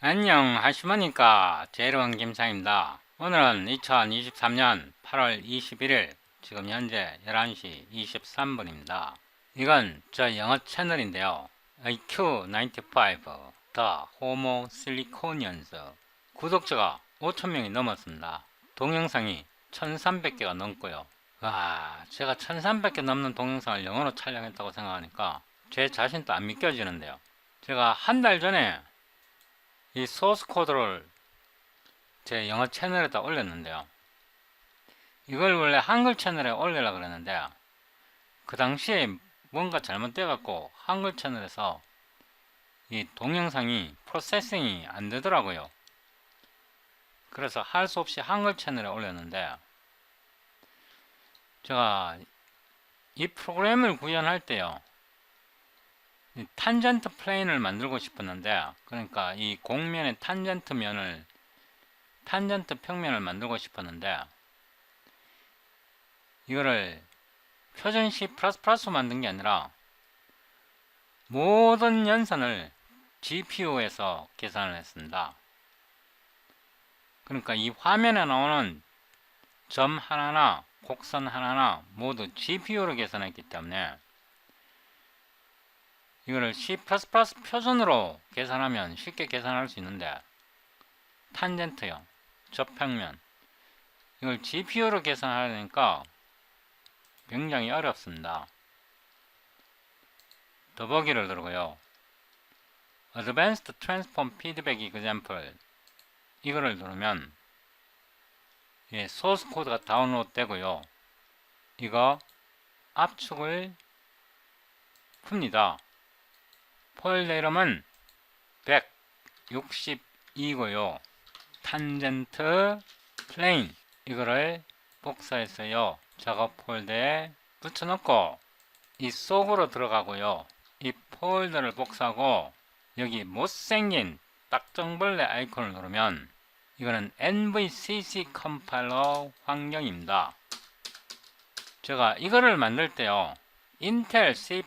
안녕하시모니까. 제로원 김상입니다. 오늘은 2023년 8월 21일 지금 현재 11시 23분입니다. 이건 저 영어 채널인데요. IQ95 The Homo Siliconians 구독자가 5,000명이 넘었습니다. 동영상이 1,300개가 넘고요. 와, 제가 1,300개 넘는 동영상을 영어로 촬영했다고 생각하니까 제 자신도 안 믿겨지는데요. 제가 한 달 전에 이 소스 코드를 제 영어 채널에다 올렸는데요. 이걸 원래 한글 채널에 올리려고 그랬는데 그 당시에 뭔가 잘못돼 갖고 한글 채널에서 이 동영상이 프로세싱이 안 되더라고요. 그래서 할 수 없이 한글 채널에 올렸는데 제가 이 프로그램을 구현할 때요, 이 탄젠트 플레인을 만들고 싶었는데, 그러니까 이 공면의 탄젠트 평면을 만들고 싶었는데 이거를 표준 C++ 만든 게 아니라 모든 연산을 GPU에서 계산을 했습니다. 그러니까 이 화면에 나오는 점 하나나 곡선 하나나 모두 GPU로 계산했기 때문에 이거를 C++ 표준으로 계산하면 쉽게 계산할 수 있는데 탄젠트요, 접평면, 이걸 GPU로 계산하려니까 굉장히 어렵습니다. 더보기를 누르고요. Advanced Transform Feedback Example 이거를 누르면 소스 코드가 다운로드 되고요. 이거 압축을 풉니다. 폴더 이름은 162고요. 탄젠트 플레인 이거를 복사해서요, 작업 폴더에 붙여놓고 이 속으로 들어가고요. 이 폴더를 복사하고 여기 못생긴 딱정벌레 아이콘을 누르면 이거는 NVCC 컴파일러 환경입니다. 제가 이거를 만들 때요, 인텔 C++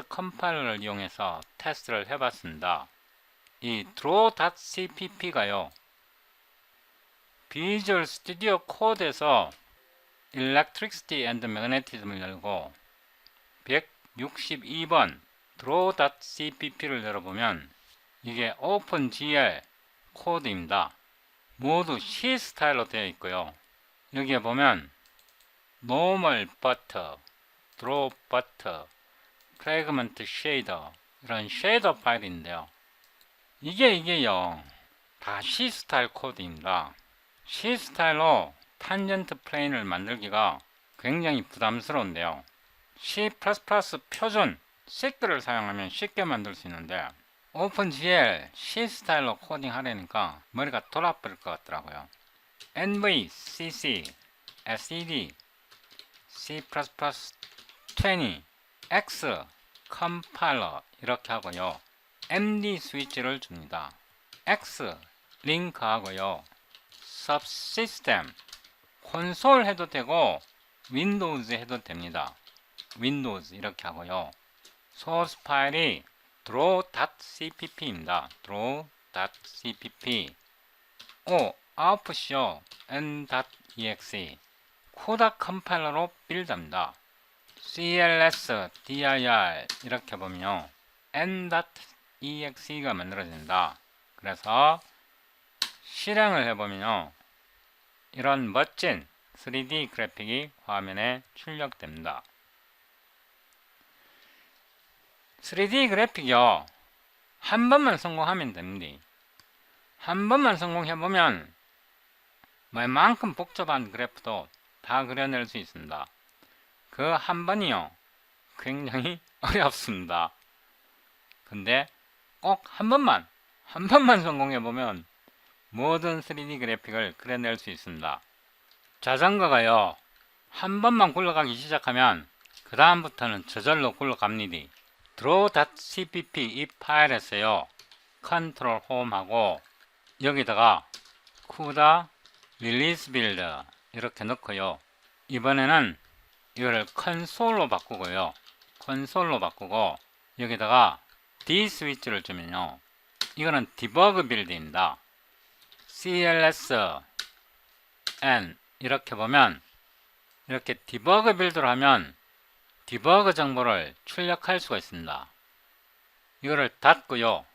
컴파일러를 이용해서 테스트를 해봤습니다. 이 draw.cpp가요, 비주얼 스튜디오 코드에서 Electricity and Magnetism을 열고 162번 draw.cpp를 열어보면 이게 OpenGL 코드입니다. 모두 C 스타일로 되어 있고요. 여기에 보면 Normal Butter, Draw Butter, Fragment Shader 이런 쉐이더 파일인데요. 이게요 다 C 스타일 코드입니다. C 스타일로 탄젠트 플레인을 만들기가 굉장히 부담스러운데요. C++ 표준 C를 사용하면 쉽게 만들 수 있는데 OpenGL C 스타일로 코딩 하려니까 머리가 돌아버릴 것 같더라고요. NVCC, SED, C++20, X, 컴파일러 이렇게 하고요. MD 스위치를 줍니다. X, 링크 하고요. Subsystem, 콘솔 해도 되고 윈도우즈 해도 됩니다. 윈도우즈 이렇게 하고요. 소스 파일이 draw.cpp입니다. draw.cpp. 아웃풋이요, n.exe. 코다 컴파일러로 빌드합니다. cls, dir 이렇게 보면요, n.exe가 만들어진다. 그래서 실행을 해보면요, 이런 멋진 3D 그래픽이 화면에 출력됩니다. 3D 그래픽이요, 한 번만 성공하면 됩니다. 한 번만 성공해보면 웬만큼 복잡한 그래프도 다 그려낼 수 있습니다. 그 한 번이요 굉장히 어렵습니다. 근데 꼭 한 번만 성공해보면 모든 3D 그래픽을 그려낼 수 있습니다. 자전거가요, 한 번만 굴러가기 시작하면 그 다음부터는 저절로 굴러갑니다. draw.cpp 이 파일에서요, 컨트롤 홈하고 여기다가 CUDA release build 이렇게 넣고요. 이번에는 이거를 컨솔로 바꾸고요. 컨솔로 바꾸고 여기다가 D 스위치를 주면요, 이거는 디버그 빌드입니다. CLS N 이렇게 보면 이렇게 디버그 빌드를 하면 디버그 정보를 출력할 수가 있습니다. 이거를 닫고요.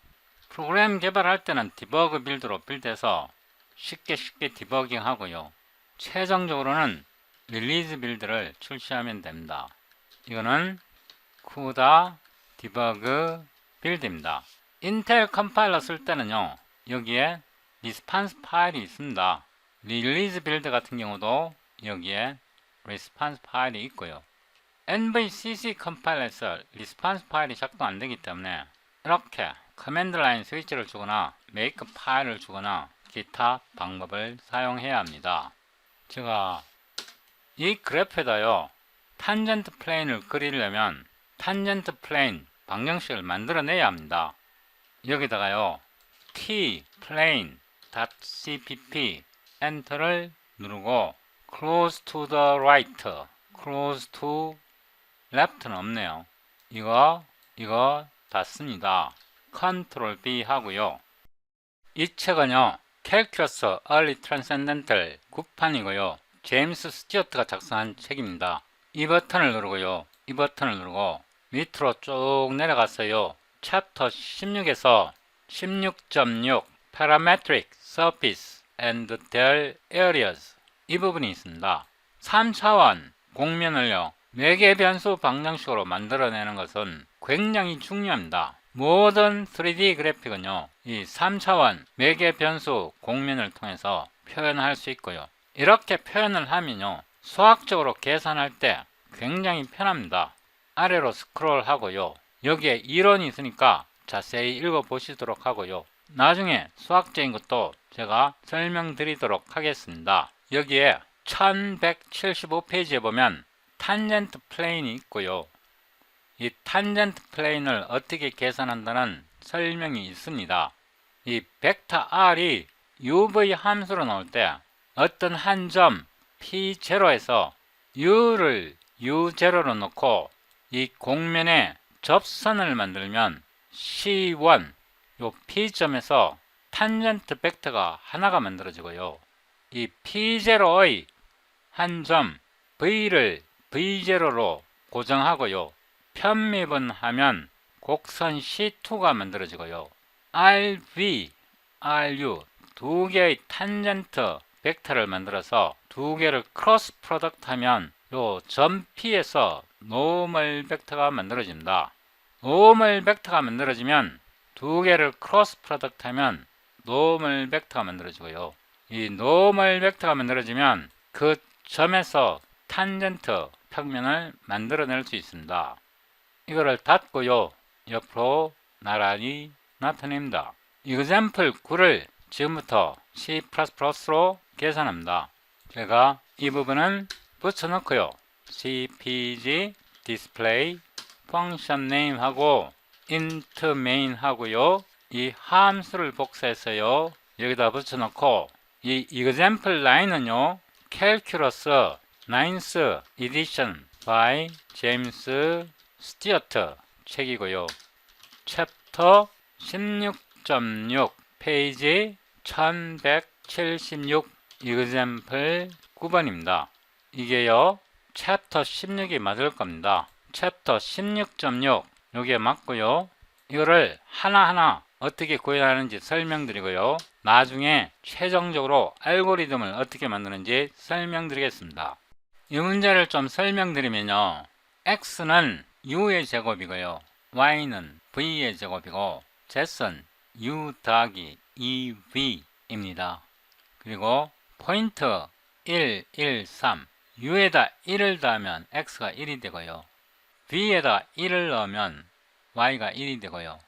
프로그램 개발할 때는 디버그 빌드로 빌드해서 쉽게 디버깅 하고요. 최종적으로는 릴리즈 빌드를 출시하면 됩니다. 이거는 CUDA 디버그 빌드입니다. 인텔 컴파일러 쓸 때는요, 여기에 리스판스 파일이 있습니다. 릴리즈 빌드 같은 경우도 여기에 리스판스 파일이 있고요. NVCC 컴파일러에서 리스판스 파일이 작동 안 되기 때문에 이렇게 커맨드 라인 스위치를 주거나 메이크 파일을 주거나 기타 방법을 사용해야 합니다. 제가 이 그래프에다요, 탄젠트 플레인을 그리려면 탄젠트 플레인 방정식을 만들어내야 합니다. 여기다가요, t plane.cpp 엔터를 누르고 close to the right, close to left는 없네요. 이거 닫습니다. 컨트롤 B 하고요. 이 책은요, 캘큘러스 얼리 트랜센덴탈 9판이고요. 제임스 스튜어트가 작성한 책입니다. 이 버튼을 누르고요. 이 버튼을 누르고 밑으로 쭉 내려갔어요. 챕터 16에서 16.6 Parametric Surface and their Areas 이 부분이 있습니다. 3차원 공면을요, 매개 변수 방정식으로 만들어내는 것은 굉장히 중요합니다. 모든 3D 그래픽은요, 이 3차원 매개 변수 공면을 통해서 표현할 수 있고요. 이렇게 표현을 하면요, 수학적으로 계산할 때 굉장히 편합니다. 아래로 스크롤 하고요. 여기에 이론이 있으니까 자세히 읽어보시도록 하고요. 나중에 수학적인 것도 제가 설명드리도록 하겠습니다. 여기에 1175페이지에 보면 탄젠트 플레인이 있고요. 이 탄젠트 플레인을 어떻게 계산한다는 설명이 있습니다. 이 벡터 R이 UV 함수로 나올 때 어떤 한 점 P0에서 U를 U0로 놓고 이 공면에 접선을 만들면 C1 요 P점에서 탄젠트 벡터가 하나가 만들어지고요. 이 P0의 한 점 V를 V0로 고정하고요. 편미분 하면 곡선 C2가 만들어지고요. RV, RU 두 개의 탄젠트 벡터를 만들어서 두 개를 크로스 프로덕트 하면 요 점 P에서 노멀 벡터가 만들어집니다. 노멀 벡터가 만들어지면 두 개를 크로스 프로덕트 하면 노멀 벡터가 만들어지고요. 이 노멀 벡터가 만들어지면 그 점에서 탄젠트 평면을 만들어낼 수 있습니다. 이거를 닫고요, 옆으로 나란히 나타냅니다. example 9를 지금부터 C++로 계산합니다. 제가 이 부분은 붙여놓고요. cpg display function name 하고 int main 하고요. 이 함수를 복사해서요, 여기다 붙여놓고 이 example line은요, calculus 9th edition by James Stewart 책이고요. 챕터 16.6 페이지 1176 example 9번입니다. 이게요, 챕터 16이 맞을 겁니다. 챕터 16.6 요게 맞고요. 이거를 하나하나 어떻게 구현하는지 설명드리고요. 나중에 최종적으로 알고리즘을 어떻게 만드는지 설명드리겠습니다. 이 문제를 좀 설명드리면요, x는 u의 제곱이고요, y는 v의 제곱이고 z는 u 더하기 2v입니다. 그리고 포인트 1, 1, 3 u에다 1을 더하면 x가 1이 되고요, v에다 1을 넣으면 y가 1이 되고요,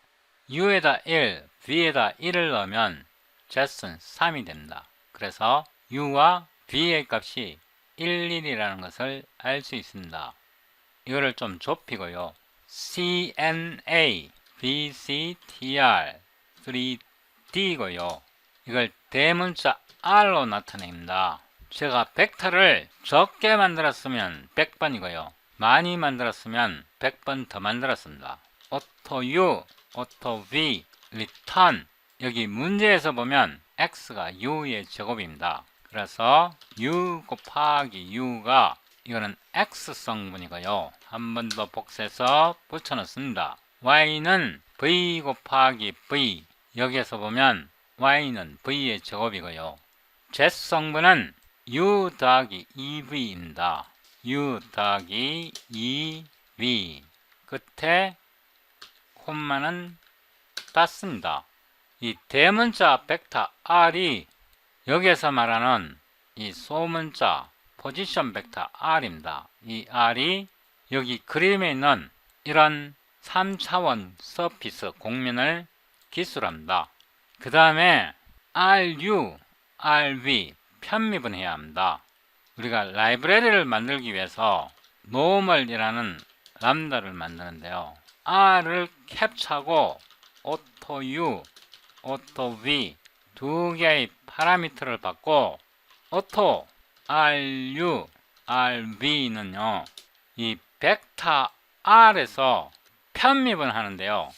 u에다 1, v에다 1을 넣으면 z는 3이 됩니다. 그래서 u와 v의 값이 1, 1이라는 것을 알 수 있습니다. 이거를 좀 좁히고요. CNA, BCTR, 3D고요. 이걸 대문자 R로 나타냅니다. 제가 벡터를 적게 만들었으면 100번이고요. 많이 만들었으면 100번 더 만들었습니다. auto U, auto V, return 여기 문제에서 보면 x가 u의 제곱입니다. 그래서 u 곱하기 u가 이거는 x 성분이고요. 한 번 더 복사해서 붙여넣습니다. y는 v 곱하기 v, 여기에서 보면 y는 v의 제곱이고요. z 성분은 u 더하기 2v입니다. u 더하기 2v, 끝에 콤마는 닫습니다. 이 대문자 벡터 r이 여기에서 말하는 이 소문자 포지션 벡터 r입니다. 이 r이 여기 그림에 있는 이런 3차원 서피스 공면을 기술합니다. 그 다음에 RU, RV 편미분 해야 합니다. 우리가 라이브러리를 만들기 위해서 노멀이라는 람다를 만드는데요. R을 캡처하고 AutoU, AutoV 두 개의 파라미터를 받고 auto RU, RV는요, 이 벡터 R에서 편미분 하는데요.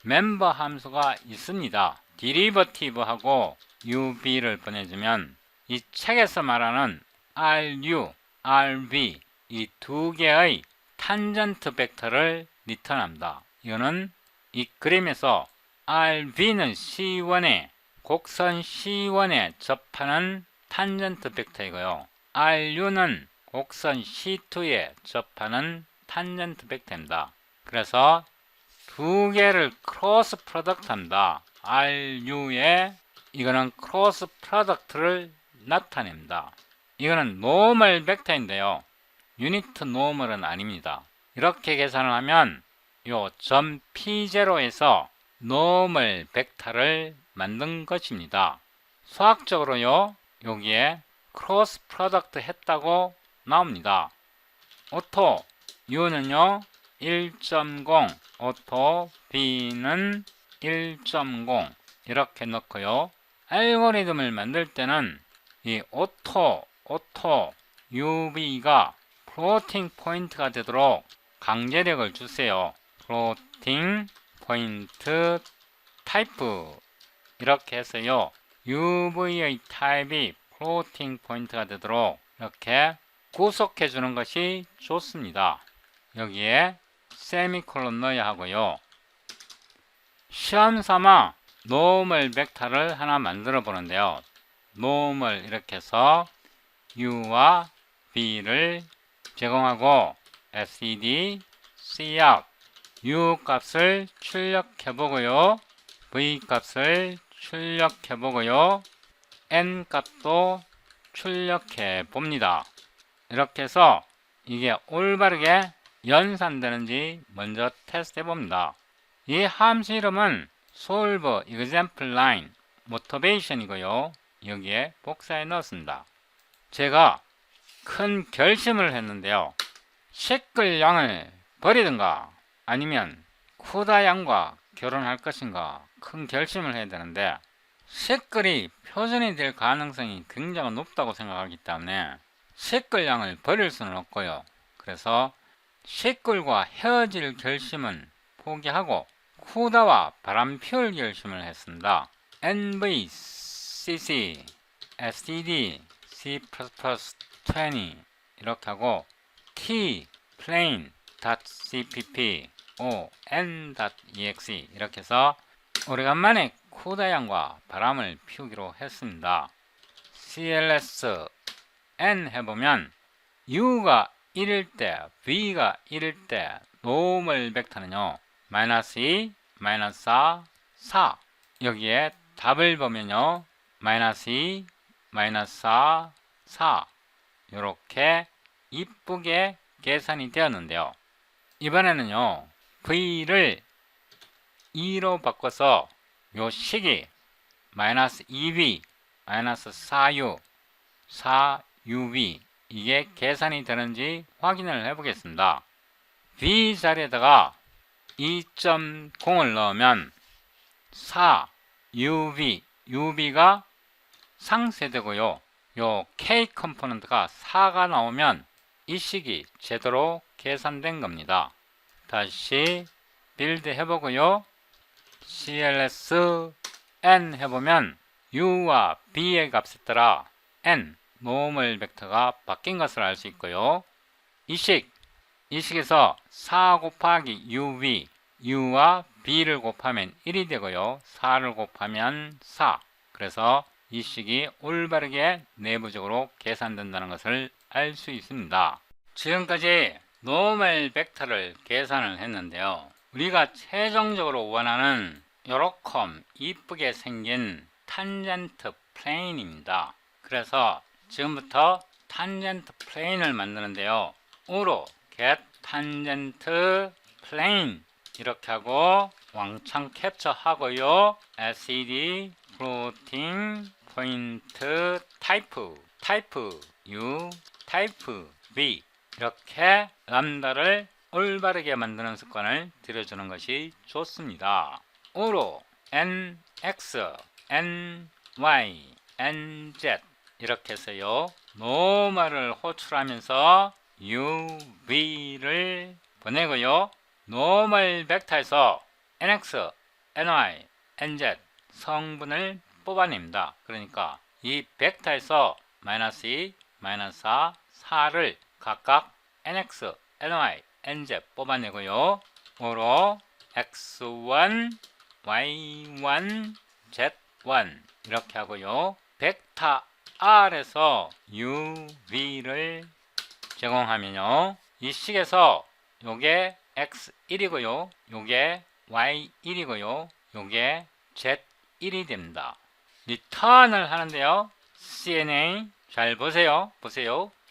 멤버 함수가 있습니다. derivative하고 UV를 보내주면 이 책에서 말하는 RU, RV 이 두 개의 탄젠트 벡터를 리턴합니다. 이거는 이 그림에서 RV는 C1에 곡선 C1에 접하는 탄젠트 벡터이고요. RU는 곡선 C2에 접하는 탄젠트 벡터입니다. 그래서 두 개를 크로스 프로덕트 합니다. RU에 이거는 크로스 프로덕트를 나타냅니다. 이거는 노멀 벡터인데요. 유니트 노멀은 아닙니다. 이렇게 계산을 하면 요 점 P0에서 노멀 벡터를 만든 것입니다. 수학적으로요, 여기에 크로스 프로덕트 했다고 나옵니다. 오토 U는요 1.0, 오토 B는 1.0 이렇게 넣고요. 알고리즘을 만들 때는 이 오토 UV가 플로팅 포인트가 되도록 강제력을 주세요. 플로팅 포인트 타입 이렇게 해서요, UV의 타입이 플로팅 포인트가 되도록 이렇게 구속해 주는 것이 좋습니다. 여기에 세미콜론 넣어야 하고요. 시험 삼아 노멀 벡터를 하나 만들어 보는데요. 노멀 이렇게 해서 U와 V를 제공하고 std cout U 값을 출력해 보고요. V 값을 출력해 보고요. N 값도 출력해 봅니다. 이렇게 해서 이게 올바르게 연산되는지 먼저 테스트 해 봅니다. 이 함수 이름은 solve example line motivation이고요. 여기에 복사해 넣었습니다. 제가 큰 결심을 했는데요. 시끌 양을 버리든가 아니면 쿠다 양과 결혼할 것인가 큰 결심을 해야 되는데, 시끌이 표준이 될 가능성이 굉장히 높다고 생각하기 때문에 시끌 양을 버릴 수는 없고요. 그래서 시끌과 헤어질 결심은 포기하고 쿠다와 바람 피울 결심을 했습니다. NVCC, STD, C++20 이렇게 하고 T, plain.cpp, O, n.exe 이렇게 해서 오래간만에 쿠다양과 바람을 피우기로 했습니다. CLS N 해보면 U가 1일 때, V가 1일 때 노멀 벡터는요 -2, -4, 4 여기에 답을 보면요 -2, -4, 4 이렇게 이쁘게 계산이 되었는데요. 이번에는요 V를 2로 바꿔서 요 식이 -2V, -4U, 4UV 이게 계산이 되는지 확인을 해 보겠습니다. V 자리에다가 2.0을 넣으면 4UV, UV가 상쇄되고요. 요 K 컴포넌트가 4가 나오면 이 식이 제대로 계산된 겁니다. 다시 빌드 해보고요. CLS n 해보면 u와 b의 값에 따라 n 노멀 벡터가 바뀐 것을 알 수 있고요. 이 식에서 4 곱하기 uv, u와 b를 곱하면 1이 되고요. 4를 곱하면 4. 그래서 이 식이 올바르게 내부적으로 계산된다는 것을 알 수 있습니다. 지금까지 노멀 벡터를 계산을 했는데요. 우리가 최종적으로 원하는 요렇게 이쁘게 생긴 탄젠트 플레인입니다. 그래서 지금부터 탄젠트 플레인을 만드는데요. 우로 get 탄젠트 플레인 이렇게 하고 왕창 캡처 하고요. SED floating point type U type V 이렇게 람다를 올바르게 만드는 습관을 들여주는 것이 좋습니다. 우로 nx, ny, nz 이렇게 해서요. 노멀을 호출하면서 uv를 보내고요. 노멀 벡터에서 nx, ny, nz 성분을 뽑아냅니다. 그러니까 이 벡터에서 마이너스 2, 마이너스 4, 4를 각각 nx, ny, nz 뽑아내고요. 으로 x1, y1, z1 이렇게 하고요. 벡터 R에서 UV를 제공하면요. 이 식에서 요게 X1이고요. 요게 Y1이고요. 요게 Z1이 됩니다. 리턴을 하는데요. CNA 잘 보세요.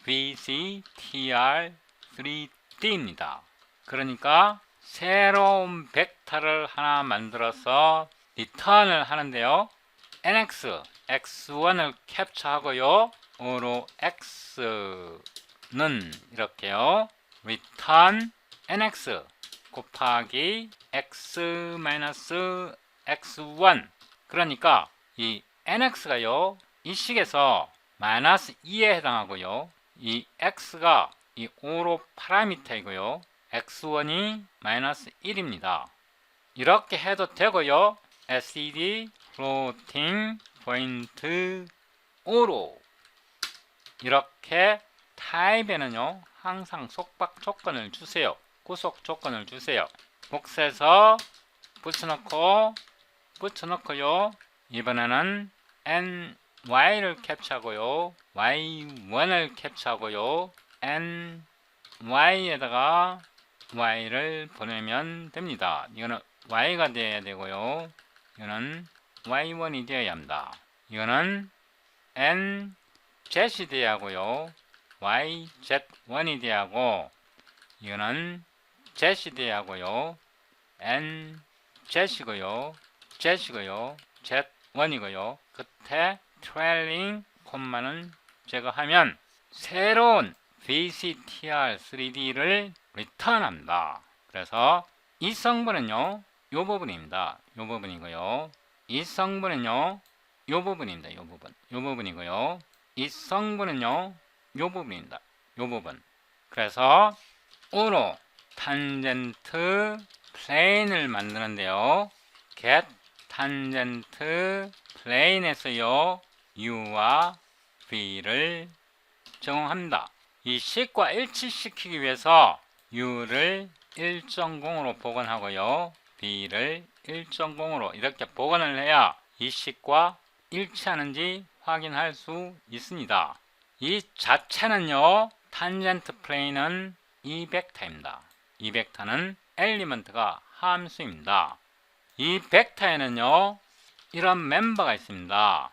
VCTR3D입니다. 그러니까 새로운 벡터를 하나 만들어서 리턴을 하는데요. NX, X1을 캡처하고요. 으로 X는 이렇게요. return NX 곱하기 X-X1 그러니까 이 NX가요. 이 식에서 마이너스 2에 해당하고요. 이 X가 이 5로 파라미터이고요. X1이 마이너스 1입니다. 이렇게 해도 되고요. SED floating point 5로 이렇게 타입에는요 항상 속박 조건을 주세요. 구속 조건을 주세요. 복사해서 붙여놓고요. 이번에는 ny를 캡처하고요. y1을 캡처하고요. ny에다가 y를 보내면 됩니다. 이거는 y가 되어야 되고요. 이거는 y1이 되어야 합니다. 이거는 nz이 되어야 하고요. yz1이 되어야 하고 이거는 z이 되어야 하고요. nz이고요. z이고요. z1이고요. 끝에 트레일링 콤마는 제거하면 새로운 VCTR3D를 리턴합니다. 그래서 이 성분은요. 요 부분입니다. 요 부분이고요. 이 성분은요. 요 부분입니다. 요 부분이고요. 이 성분은요. 요 부분입니다. 요 부분. 그래서 우로 탄젠트 플레인을 만드는데요. get 탄젠트 플레인에서요. u와 v를 제공합니다. 이 식과 일치시키기 위해서 u를 1.0으로 복원하고요. v를 1.0으로 이렇게 복원을 해야 이 식과 일치하는지 확인할 수 있습니다. 이 자체는요. 탄젠트 플레인은 이 벡터입니다. 이 벡터는 엘리먼트가 함수입니다. 이 벡터에는요. 이런 멤버가 있습니다.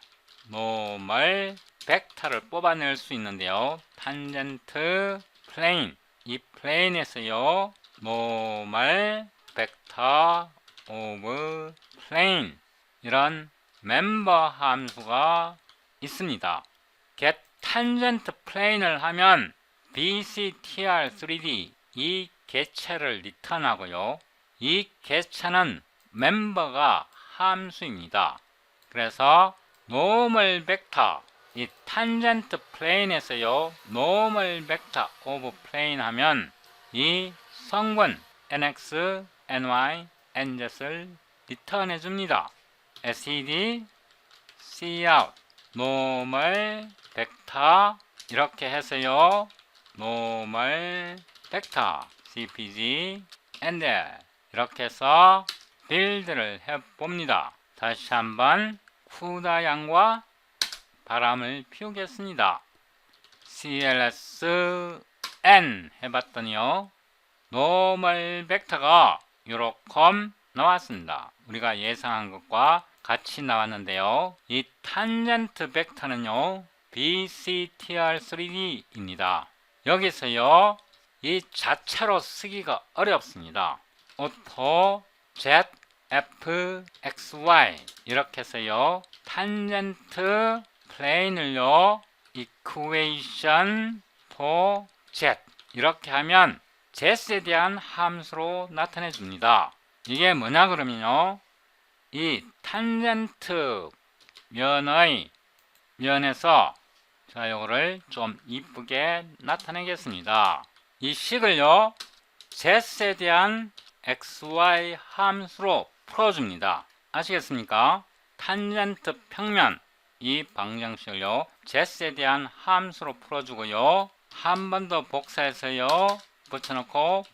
노멀 벡터를 뽑아낼 수 있는데요. 탄젠트 플레인 이 플레인에서요. 노멀 벡터 오브 플레인 이런 멤버 함수가 있습니다. get tangent plane을 하면 VCTR3D 이 개체를 리턴하고요. 이 개체는 멤버가 함수입니다. 그래서 normal vector 이 tangent plane에서요. normal vector of plane 하면 이 성분 nx, ny, nz를 리턴해 줍니다. SED cout 노멀 벡터 이렇게 해서요. 노멀 벡터 cpg and 이렇게 해서 빌드를 해봅니다. 다시 한번 쿠다양과 바람을 피우겠습니다. cls n 해봤더니요. 노멀 벡터가 요렇게 나왔습니다. 우리가 예상한 것과 같이 나왔는데요. 이 탄젠트 벡터는요. BCTR3D입니다. 여기서요. 이 자체로 쓰기가 어렵습니다. 오토 ZFXY 이렇게 해서요. 탄젠트 플레인을요. equation for Z 이렇게 하면 Z에 대한 함수로 나타내 줍니다. 이게 뭐냐 그러면요. 이 탄젠트 면에서 자, 요거를 좀 이쁘게 나타내겠습니다. 이 식을요, Z에 대한 XY 함수로 풀어줍니다. 아시겠습니까? 탄젠트 평면, 이 방정식을요, Z에 대한 함수로 풀어주고요, 한 번 더 복사해서요, 붙여놓고,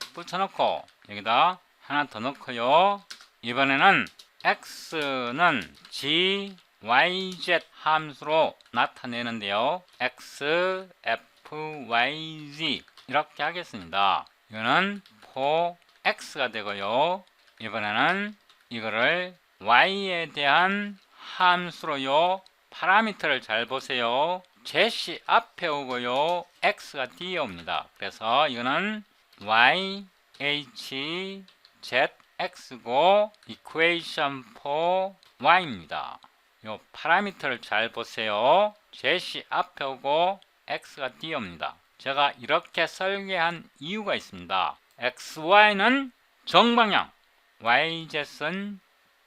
여기다 하나 더 넣고요, 이번에는 X는 G, Y, Z 함수로 나타내는데요. X, F, Y, Z 이렇게 하겠습니다. 이거는 for X가 되고요. 이번에는 이거를 Y에 대한 함수로요. 파라미터를 잘 보세요. Z이 앞에 오고요. X가 뒤에 옵니다. 그래서 이거는 Y, H, Z, X고 equation for Y입니다. 요 파라미터를 잘 보세요. Z이 앞에 오고 X가 뒤에 옵니다. 제가 이렇게 설계한 이유가 있습니다. XY는 정방향, YZ는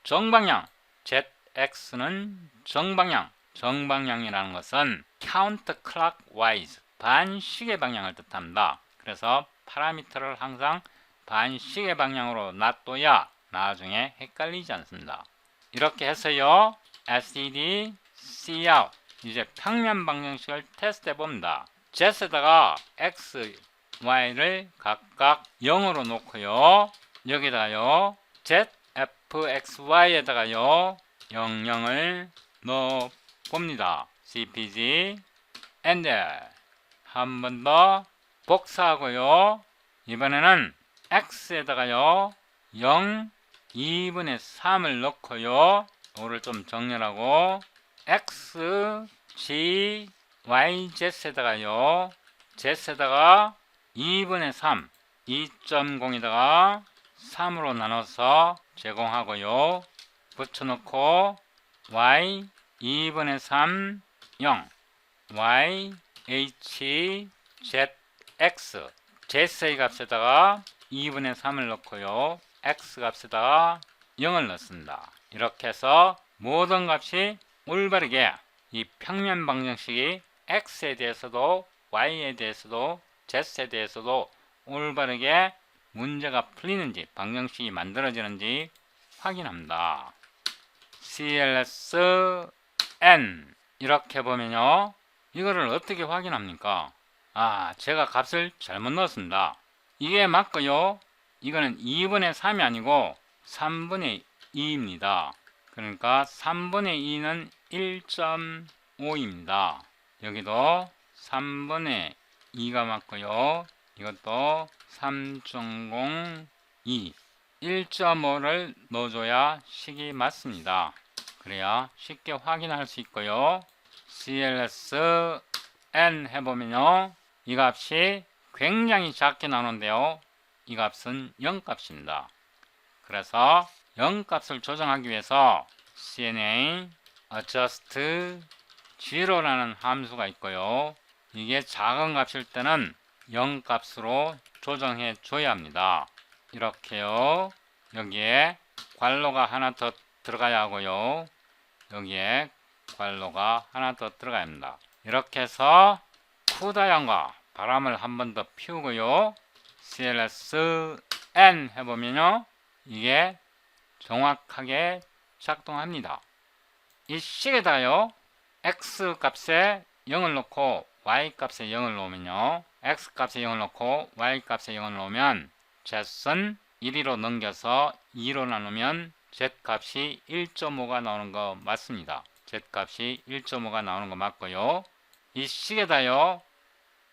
정방향, ZX는 정방향. 정방향이라는 것은 counterclockwise, 반시계 방향을 뜻합니다. 그래서 파라미터를 항상 반시계 방향으로 놔둬야 나중에 헷갈리지 않습니다. 이렇게 해서요. SED cout 이제 평면 방정식을 테스트 해봅니다. Z에다가 X, Y를 각각 0으로 놓고요. 여기다가요. ZFXY에다가요. 00을 넣어봅니다. CPG and 한 번 더 복사하고요. 이번에는 X에다가요. 0, 2분의 3을 넣고요. 이거를 좀 정렬하고 X, G, Y, Z에다가요. Z에다가 2분의 3, 2.0에다가 3으로 나눠서 제공하고요. 붙여놓고 Y 2분의 3, 0 Y, H, Z, X Z의 값에다가 2분의 3을 넣고요. X 값에다가 0을 넣습니다. 이렇게 해서 모든 값이 올바르게 이 평면 방정식이 X에 대해서도 Y에 대해서도 Z에 대해서도 올바르게 문제가 풀리는지 방정식이 만들어지는지 확인합니다. CLS N 이렇게 보면요. 이거를 어떻게 확인합니까? 제가 값을 잘못 넣었습니다. 이게 맞고요. 이거는 2분의 3이 아니고 3분의 2입니다. 그러니까 3분의 2는 1.5입니다. 여기도 3분의 2가 맞고요. 이것도 3.02 1.5를 넣어줘야 식이 맞습니다. 그래야 쉽게 확인할 수 있고요. CLS N 해보면요. 이 값이 굉장히 작게 나오는데요. 이 값은 0값입니다. 그래서 0값을 조정하기 위해서 CNA adjust 0라는 함수가 있고요. 이게 작은 값일 때는 0값으로 조정해 줘야 합니다. 이렇게요. 여기에 괄호가 하나 더 들어가야 하고요. 여기에 괄호가 하나 더 들어가야 합니다. 이렇게 해서 쿠다양과 바람을 한 번 더 피우고요. CLS N 해보면요. 이게 정확하게 작동합니다. 이 식에다가요 x 값에 0을 놓고 y 값에 0을 놓으면요, x 값에 0을 놓고 y 값에 0을 놓으면 z은 1, 2로 넘겨서 2로 나누면 z 값이 1.5가 나오는 거 맞습니다. z 값이 1.5가 나오는 거 맞고요. 이 식에다요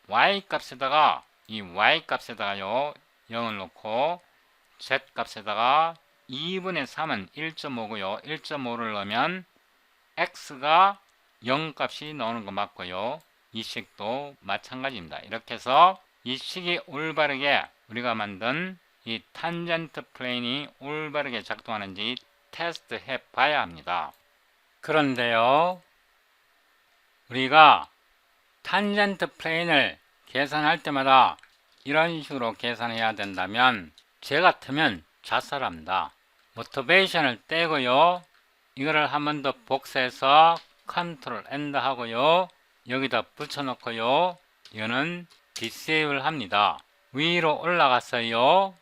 y 값에다가 이 y 값에다가요 0을 놓고 z 값에다가 2분의 3은 1.5고요. 1.5를 넣으면 x가 0 값이 나오는 거 맞고요. 이 식도 마찬가지입니다. 이렇게 해서 이 식이 올바르게 우리가 만든 이 탄젠트 플레인이 올바르게 작동하는지 테스트해 봐야 합니다. 그런데요, 우리가 탄젠트 플레인을 계산할 때마다 이런 식으로 계산해야 된다면 제 같으면 자살합니다. 모티베이션을 떼고요, 이거를 한 번 더 복사해서 컨트롤 엔터 하고요, 여기다 붙여놓고요, 이거는 디세이블 합니다. 위로 올라갔어요.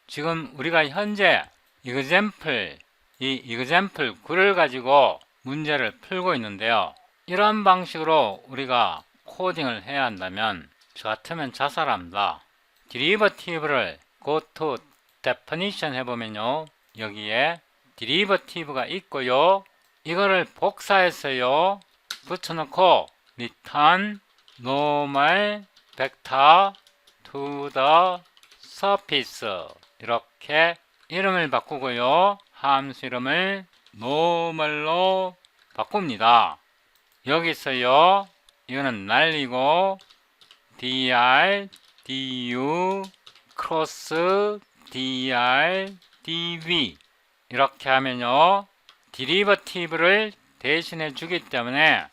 지금 우리가 현재 example 9를 가지고 문제를 풀고 있는데요, 이런 방식으로 우리가 코딩을 해야 한다면 저 같으면 자살합니다. derivative를 go to definition 해보면요, 여기에 derivative가 있고요, 이거를 복사해서요 붙여놓고 return normal vector to the surface 이렇게 이름을 바꾸고요, 함수 이름을 normal로 바꿉니다. 여기서요 이거는 날리고 dr du cross dr dv 이렇게 하면요 디리버티브를 대신해 주기 때문에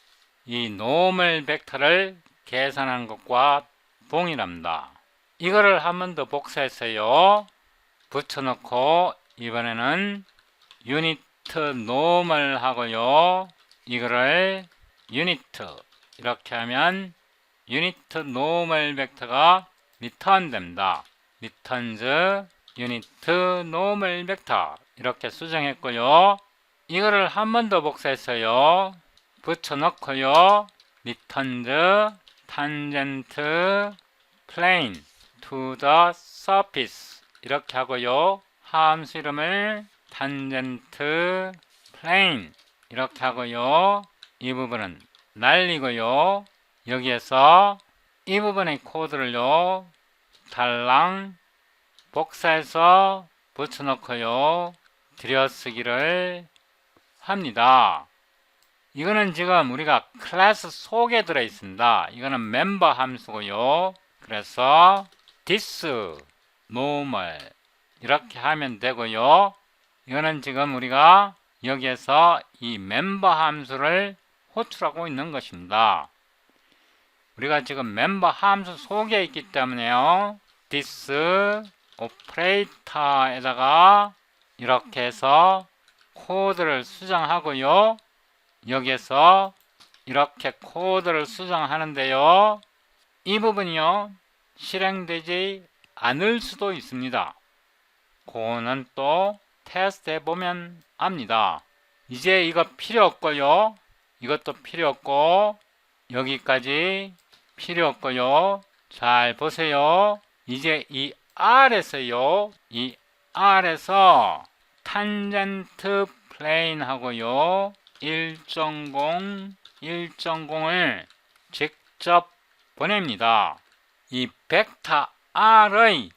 이 normal 벡터를 계산하는 것과 동일합니다. 이거를 한 번 더 복사했어요. 붙여놓고 이번에는 유니트 normal 하고요, 이거를 유니트 이렇게 하면 유니트 normal 벡터가 리턴 됩니다. returns 유니트 normal 벡터 이렇게 수정했고요, 이거를 한 번 더 복사했어요. 붙여넣고요, returns tangent plane to the surface 이렇게 하고요, 함수 이름을 tangent plane 이렇게 하고요, 이 부분은 날리고요, 여기에서 이 부분의 코드를요 달랑 복사해서 붙여넣고요 들여쓰기를 합니다. 이거는 지금 우리가 클래스 속에 들어 있습니다. 이거는 멤버 함수고요. 그래서 this normal 이렇게 하면 되고요, 이거는 지금 우리가 여기에서 이 멤버 함수를 호출하고 있는 것입니다. 우리가 지금 멤버 함수 속에 있기 때문에요, this operator에다가 이렇게 해서 코드를 수정하고요, 여기에서 이렇게 코드를 수정하는데요, 이 부분이요 실행되지 않을 수도 있습니다. 그거는 또 테스트 해보면 압니다. 이제 이거 필요 없고요, 이것도 필요 없고 여기까지 필요 없고요. 잘 보세요. 이제 이 R에서요, 이 R에서 탄젠트 플레인 하고요 1.0을 직접 보냅니다. 이 벡터 R의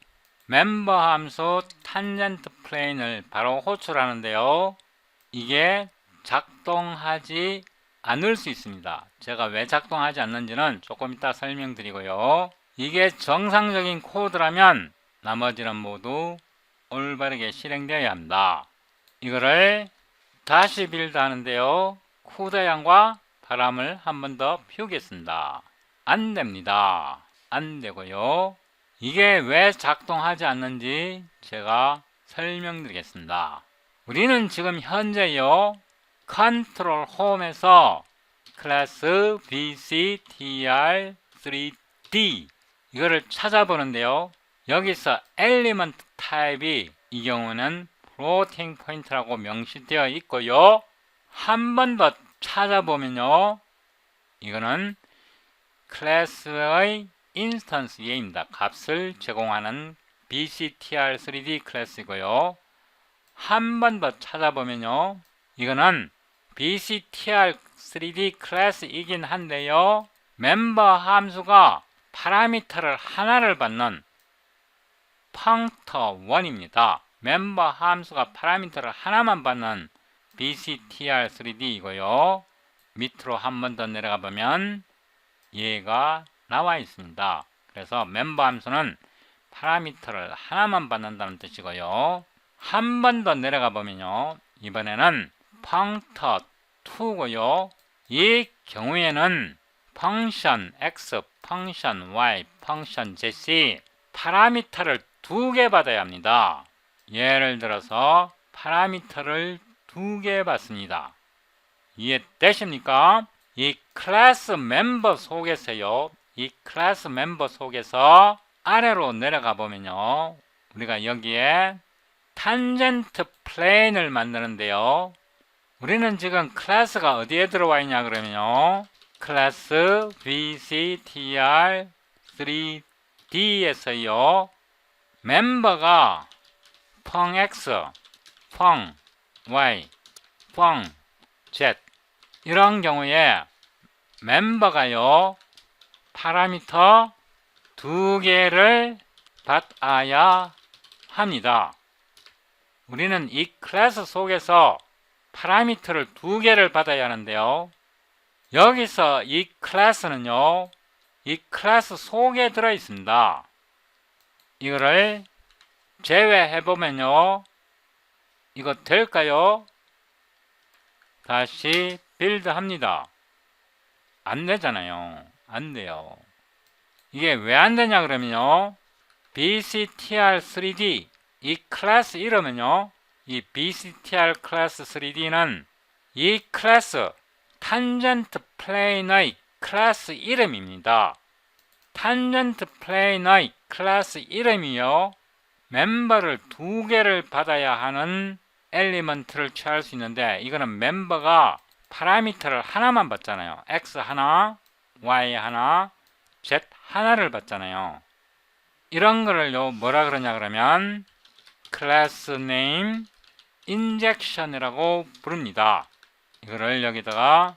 멤버 함수 탄젠트 플레인을 바로 호출하는데요, 이게 작동하지 않을 수 있습니다. 제가 왜 작동하지 않는지는 조금 이따 설명드리고요, 이게 정상적인 코드라면 나머지는 모두 올바르게 실행되어야 합니다. 이거를 다시 빌드 하는데요, 쿠다양과 바람을 한 번 더 피우겠습니다. 안 됩니다. 안 되고요, 이게 왜 작동하지 않는지 제가 설명드리겠습니다. 우리는 지금 현재요 컨트롤 홈에서 클래스 BCTR3D 이거를 찾아보는데요, 여기서 엘리먼트 타입이 이 경우는 플로팅 포인트라고 명시되어 있고요, 한 번 더 찾아보면요, 이거는 클래스의 인스턴스 얘입니다. 값을 제공하는 BCTR3D 클래스이고요. 한 번 더 찾아보면요, 이거는 BCTR3D 클래스이긴 한데요, 멤버 함수가 파라미터를 하나를 받는 펑터1입니다. 멤버 함수가 파라미터를 하나만 받는 BCTR3D이고요. 밑으로 한 번 더 내려가 보면 얘가 나와 있습니다. 그래서 멤버 함수는 파라미터를 하나만 받는다는 뜻이고요. 한 번 더 내려가 보면요, 이번에는 펑터2고요. 이 경우에는 펑션 x, 펑션 y, 펑션 z 파라미터를 2개 받아야 합니다. 예를 들어서 파라미터를 2개 받습니다. 이해되십니까? 이 클래스 멤버 속에서요, 이 클래스 멤버 속에서 아래로 내려가 보면요, 우리가 여기에 탄젠트 플레인을 만드는데요, 우리는 지금 클래스가 어디에 들어와 있냐 그러면요, 클래스 BCTR3D에서요 멤버가 펑X, 펑Y, 펑Z 이런 경우에 멤버가요 파라미터 2개를 받아야 합니다. 우리는 이 클래스 속에서 파라미터를 2개를 받아야 하는데요, 여기서 이 클래스는요, 이 클래스 속에 들어 있습니다. 이거를 제외해 보면요, 이거 될까요? 다시 빌드 합니다. 안 되잖아요. 안 돼요. 이게 왜 안 되냐 그러면요, BCTR3D 이 클래스 이름은요, 이 BCTR 클래스 3D는 이 클래스 탄젠트 플레인의 클래스 이름입니다. 탄젠트 플레인의 클래스 이름이요, 멤버를 2개를 받아야 하는 엘리먼트를 취할 수 있는데, 이거는 멤버가 파라미터를 하나만 받잖아요. x 하나, y 하나, z 하나를 받잖아요. 이런 거를요 뭐라 그러냐 그러면 클래스 네임 인젝션이라고 부릅니다. 이거를 여기다가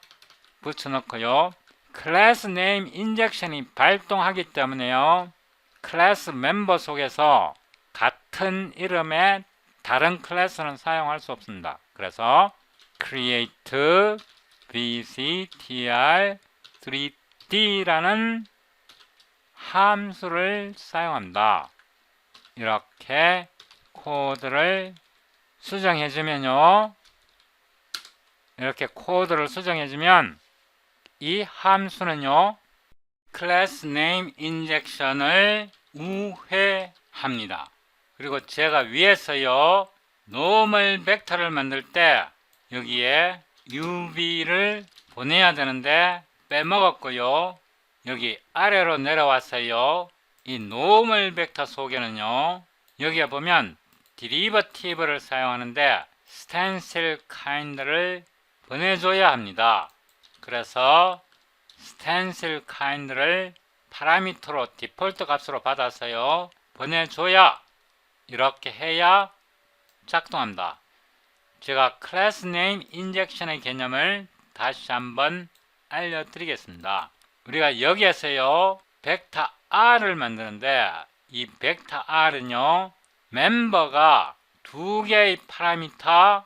붙여놓고요, 클래스 네임 인젝션이 발동하기 때문에요, 클래스 멤버 속에서 같은 이름의 다른 클래스는 사용할 수 없습니다. 그래서 create BCTR3D라는 함수를 사용합니다. 이렇게 코드를 수정해주면요, 이렇게 코드를 수정해주면 이 함수는요 클래스 네임 인젝션을 우회합니다. 그리고 제가 위에서요 노멀 벡터를 만들 때 여기에 UV를 보내야 되는데 빼먹었고요, 여기 아래로 내려왔어요. 이 노멀 벡터 속에는요, 여기에 보면 디리버티브를 사용하는데 스탠실 카인드를 보내줘야 합니다. 그래서 스탠실 카인드를 파라미터로 디폴트 값으로 받아서요 보내줘야, 이렇게 해야 작동합니다. 제가 클래스 네임 인젝션의 개념을 다시 한번 알려드리겠습니다. 우리가 여기에서요 벡터 R을 만드는데, 이 벡터 R은요 멤버가 2개의 파라미터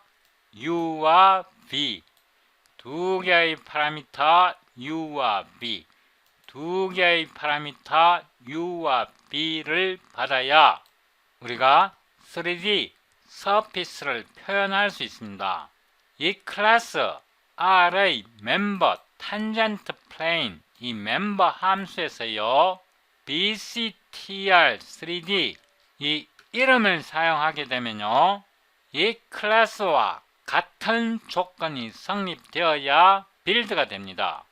U와 V, 2개의 파라미터 U와 V, 2개의 파라미터 U와 V를 받아야 우리가 3D 서피스를 표현할 수 있습니다. 이 클래스 R의 멤버 탄젠트 플레인, 이 멤버 함수에서요 BCTR3D 이 이름을 사용하게 되면요, 이 클래스와 같은 조건이 성립되어야 빌드가 됩니다.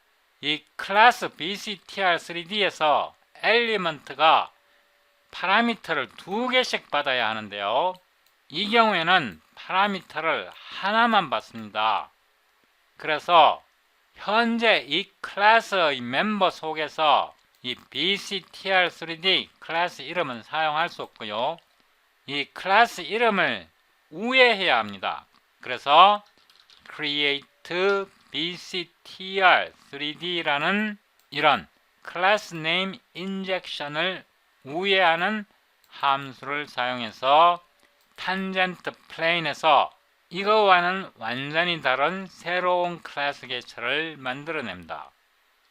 이 클래스 BCTR3D에서 엘리먼트가 파라미터를 2개씩 받아야 하는데요, 이 경우에는 파라미터를 하나만 받습니다. 그래서 현재 이 클래스의 멤버 속에서 이 BCTR3D 클래스 이름은 사용할 수 없고요. 이 클래스 이름을 우회해야 합니다. 그래서 create BCTR3D라는 이런 클래스 네임 인젝션을 우회하는 함수를 사용해서 탄젠트 플레인에서 이거와는 완전히 다른 새로운 클래스 개체를 만들어냅니다.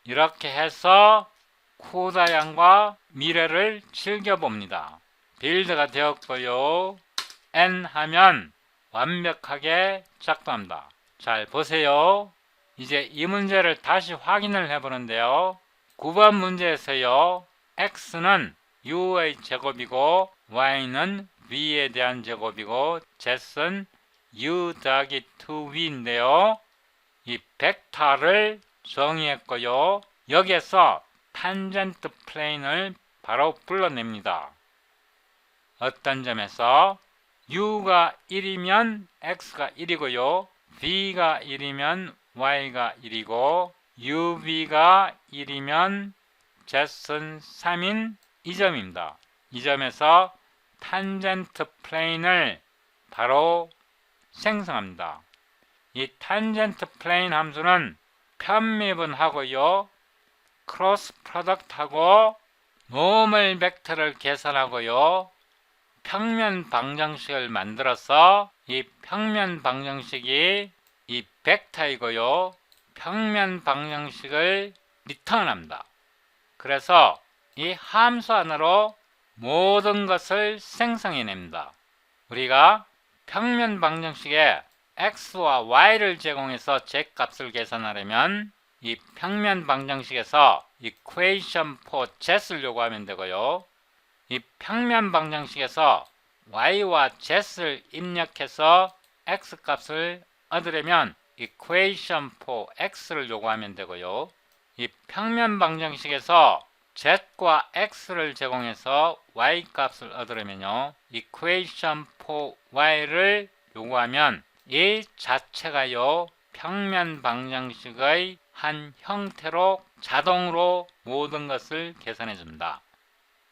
이렇게 해서 코다양과 미래를 즐겨봅니다. 빌드가 되었고요. N 하면 완벽하게 작동합니다. 잘 보세요. 이제 이 문제를 다시 확인을 해보는데요. 9번 문제에서요. X는 U의 제곱이고 Y는 V에 대한 제곱이고 Z는 U 더하기 2V인데요. 이 벡터를 정의했고요. 여기에서 탄젠트 플레인을 바로 불러냅니다. 어떤 점에서 U가 1이면 X가 1이고요. V가 1이면 Y가 1이고 UV가 1이면 Z는 3인 이 점입니다. 이 점에서 탄젠트 플레인을 바로 생성합니다. 이 탄젠트 플레인 함수는 편미분 하고요. 크로스 프로덕트하고 노멀 벡터를 계산하고요. 평면 방정식을 만들어서 이 평면 방정식이 이 벡터이고요. 평면 방정식을 리턴합니다. 그래서 이 함수 안으로 모든 것을 생성해냅니다. 우리가 평면 방정식에 x와 y를 제공해서 z 값을 계산하려면 이 평면 방정식에서 equation for z를 요구하면 되고요. 이 평면 방정식에서 y와 z를 입력해서 x 값을 얻으려면 equation for x를 요구하면 되고요. 이 평면 방정식에서 z과 x를 제공해서 y 값을 얻으려면요. equation for y를 요구하면 이 자체가요. 평면 방정식의 한 형태로 자동으로 모든 것을 계산해 줍니다.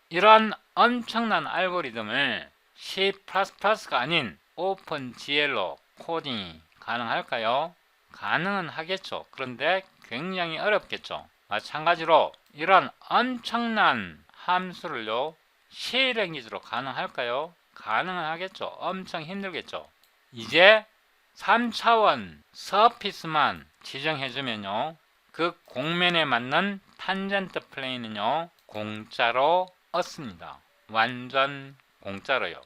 이런 엄청난 알고리즘을 C++가 아닌 오픈GL로 코딩이 가능할까요? 가능은 하겠죠. 그런데 굉장히 어렵겠죠. 마찬가지로 이런 엄청난 함수를요, C 랭귀지로 가능할까요? 가능은 하겠죠. 엄청 힘들겠죠. 이제 3차원 서피스만 지정해주면요, 그 공면에 맞는 탄젠트 플레인은요, 공짜로 얻습니다. 완전 공짜로요.